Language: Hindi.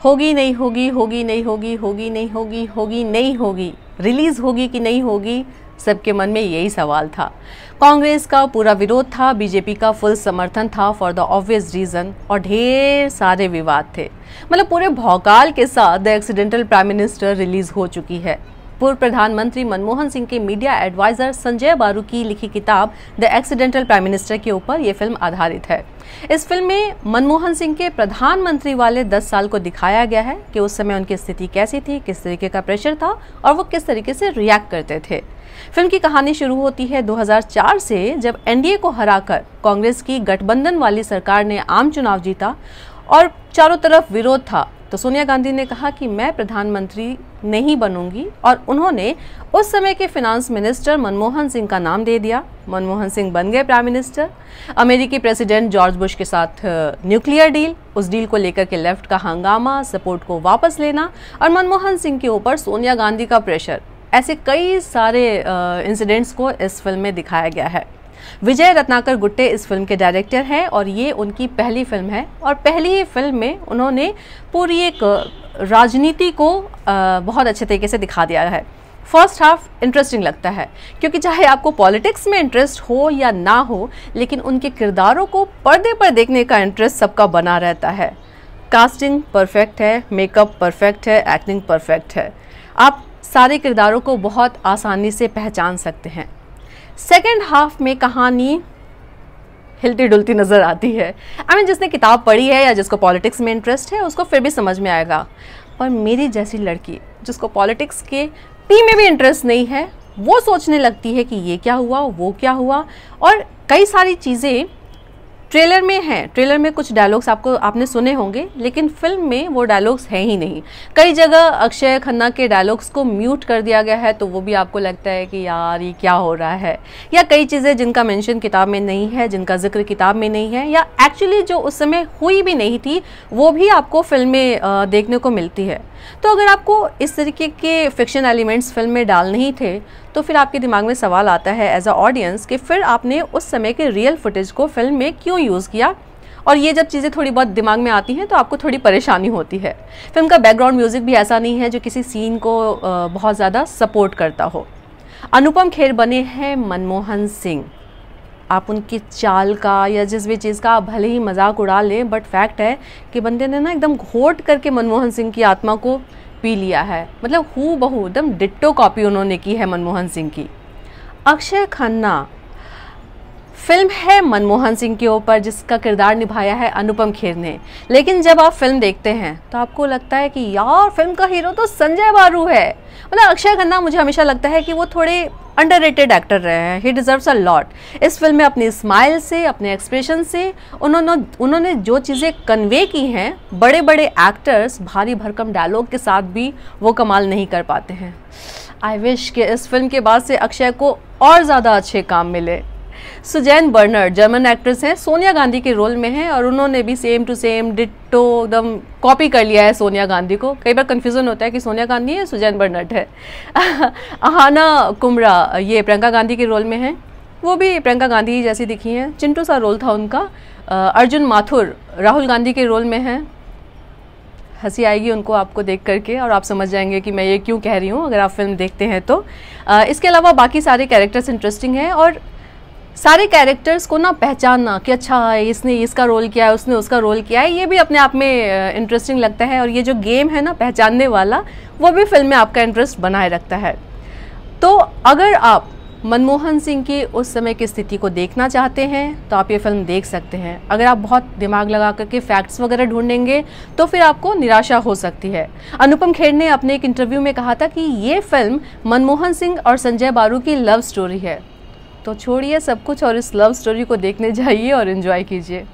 होगी नहीं होगी, होगी नहीं होगी, होगी नहीं होगी, होगी नहीं होगी, रिलीज होगी कि नहीं होगी, सबके मन में यही सवाल था। कांग्रेस का पूरा विरोध था, बीजेपी का फुल समर्थन था फॉर द ऑब्वियस रीजन, और ढेर सारे विवाद थे। मतलब पूरे भौकाल के साथ the accidental prime minister release हो चुकी है। पूर्व प्रधानमंत्री मनमोहन सिंह के मीडिया एडवाइजर संजय बारू की लिखी किताब द एक्सीडेंटल प्राइम मिनिस्टर के ऊपर यह फिल्म आधारित है। इस फिल्म में मनमोहन सिंह के प्रधानमंत्री वाले 10 साल को दिखाया गया है कि उस समय उनकी स्थिति कैसी थी, किस तरीके का प्रेशर था और वो किस तरीके से रिएक्ट करते थे। फिल्म की कहानी शुरू होती है 2004 से, जब एनडीए को हराकर कांग्रेस की गठबंधन वाली सरकार ने आम चुनाव जीता और चारों तरफ विरोध था। तो सोनिया गांधी ने कहा कि मैं प्रधानमंत्री नहीं बनूंगी और उन्होंने उस समय के फिनांस मिनिस्टर मनमोहन सिंह का नाम दे दिया। मनमोहन सिंह बन गए प्राइम मिनिस्टर। अमेरिकी प्रेसिडेंट जॉर्ज बुश के साथ न्यूक्लियर डील, उस डील को लेकर के लेफ्ट का हंगामा, सपोर्ट को वापस लेना और मनमोहन सिंह के ऊपर सोनिया गांधी का प्रेशर, ऐसे कई सारे इंसिडेंट्स को इस फिल्म में दिखाया गया है। विजय रत्नाकर गुट्टे इस फिल्म के डायरेक्टर हैं और ये उनकी पहली फिल्म है और पहली ही फिल्म में उन्होंने पूरी एक राजनीति को बहुत अच्छे तरीके से दिखा दिया है। फर्स्ट हाफ इंटरेस्टिंग लगता है क्योंकि चाहे आपको पॉलिटिक्स में इंटरेस्ट हो या ना हो, लेकिन उनके किरदारों को पर्दे पर देखने का इंटरेस्ट सबका बना रहता है। कास्टिंग परफेक्ट है, मेकअप परफेक्ट है, एक्टिंग परफेक्ट है। आप सारे किरदारों को बहुत आसानी से पहचान सकते हैं। सेकेंड हाफ में कहानी हिलती डुलती नज़र आती है। जिसने किताब पढ़ी है या जिसको पॉलिटिक्स में इंटरेस्ट है उसको फिर भी समझ में आएगा, पर मेरी जैसी लड़की जिसको पॉलिटिक्स के पी में भी इंटरेस्ट नहीं है, वो सोचने लगती है कि ये क्या हुआ, वो क्या हुआ। और कई सारी चीज़ें ट्रेलर में हैं। ट्रेलर में कुछ डायलॉग्स आपने सुने होंगे, लेकिन फिल्म में वो डायलॉग्स हैं ही नहीं। कई जगह अक्षय खन्ना के डायलॉग्स को म्यूट कर दिया गया है, तो वो भी आपको लगता है कि यार ये क्या हो रहा है। या कई चीज़ें जिनका मेंशन किताब में नहीं है, जिनका जिक्र किताब में नहीं है, या एक्चुअली जो उस समय हुई भी नहीं थी, वो भी आपको फिल्म में देखने को मिलती है। तो अगर आपको इस तरीके के फिक्शन एलिमेंट्स फिल्म में डालने ही थे, तो फिर आपके दिमाग में सवाल आता है एज अ ऑडियंस कि फिर आपने उस समय के रियल फुटेज को फिल्म में क्यों यूज़ किया। और ये जब चीज़ें थोड़ी बहुत दिमाग में आती हैं तो आपको थोड़ी परेशानी होती है। फिल्म का बैकग्राउंड म्यूज़िक भी ऐसा नहीं है जो किसी सीन को बहुत ज़्यादा सपोर्ट करता हो। अनुपम खेर बने हैं मनमोहन सिंह। आप उनकी चाल का या जिस भी चीज़ का आप भले ही मजाक उड़ा लें, बट फैक्ट है कि बंदे ने ना एकदम घोट करके मनमोहन सिंह की आत्मा को पी लिया है। मतलब हूबहू एकदम डिट्टो कॉपी उन्होंने की है मनमोहन सिंह की। अक्षय खन्ना, फिल्म है मनमोहन सिंह के ऊपर जिसका किरदार निभाया है अनुपम खेर ने, लेकिन जब आप फिल्म देखते हैं तो आपको लगता है कि यार फिल्म का हीरो तो संजय बारू है। मतलब अक्षय खन्ना, मुझे हमेशा लगता है कि वो थोड़े अंडररेटेड एक्टर रहे हैं। ही डिजर्व्स अ लॉट। इस फिल्म में अपनी स्माइल से, अपने एक्सप्रेशन से उन्होंने जो चीज़ें कन्वे की हैं, बड़े बड़े एक्टर्स भारी भरकम डायलॉग के साथ भी वो कमाल नहीं कर पाते हैं। आई विश कि इस फिल्म के बाद से अक्षय को और ज़्यादा अच्छे काम मिले। सुजैन बर्नर्ड जर्मन एक्ट्रेस हैं, सोनिया गांधी के रोल में हैं और उन्होंने भी सेम टू सेम डिट्टो एकदम कॉपी कर लिया है सोनिया गांधी को। कई बार कंफ्यूजन होता है कि सोनिया गांधी है, सुजैन बर्नर्ड है। अहाना कुमरा ये प्रियंका गांधी के रोल में हैं, वो भी प्रियंका गांधी जैसी दिखी हैं, चिंटू सा रोल था उनका। अर्जुन माथुर राहुल गांधी के रोल में हैं। हंसी आएगी उनको आपको देख करके और आप समझ जाएंगे कि मैं ये क्यों कह रही हूँ अगर आप फिल्म देखते हैं तो। इसके अलावा बाकी सारे कैरेक्टर्स इंटरेस्टिंग हैं और सारे कैरेक्टर्स को ना पहचानना कि अच्छा इसने इसका रोल किया है, उसने उसका रोल किया है, ये भी अपने आप में इंटरेस्टिंग लगता है। और ये जो गेम है ना पहचानने वाला, वो भी फिल्म में आपका इंटरेस्ट बनाए रखता है। तो अगर आप मनमोहन सिंह की उस समय की स्थिति को देखना चाहते हैं तो आप ये फिल्म देख सकते हैं। अगर आप बहुत दिमाग लगा करके फैक्ट्स वगैरह ढूंढेंगे तो फिर आपको निराशा हो सकती है। अनुपम खेर ने अपने एक इंटरव्यू में कहा था कि ये फिल्म मनमोहन सिंह और संजय बारू की लव स्टोरी है। तो छोड़िए सब कुछ और इस लव स्टोरी को देखने जाइए और एंजॉय कीजिए।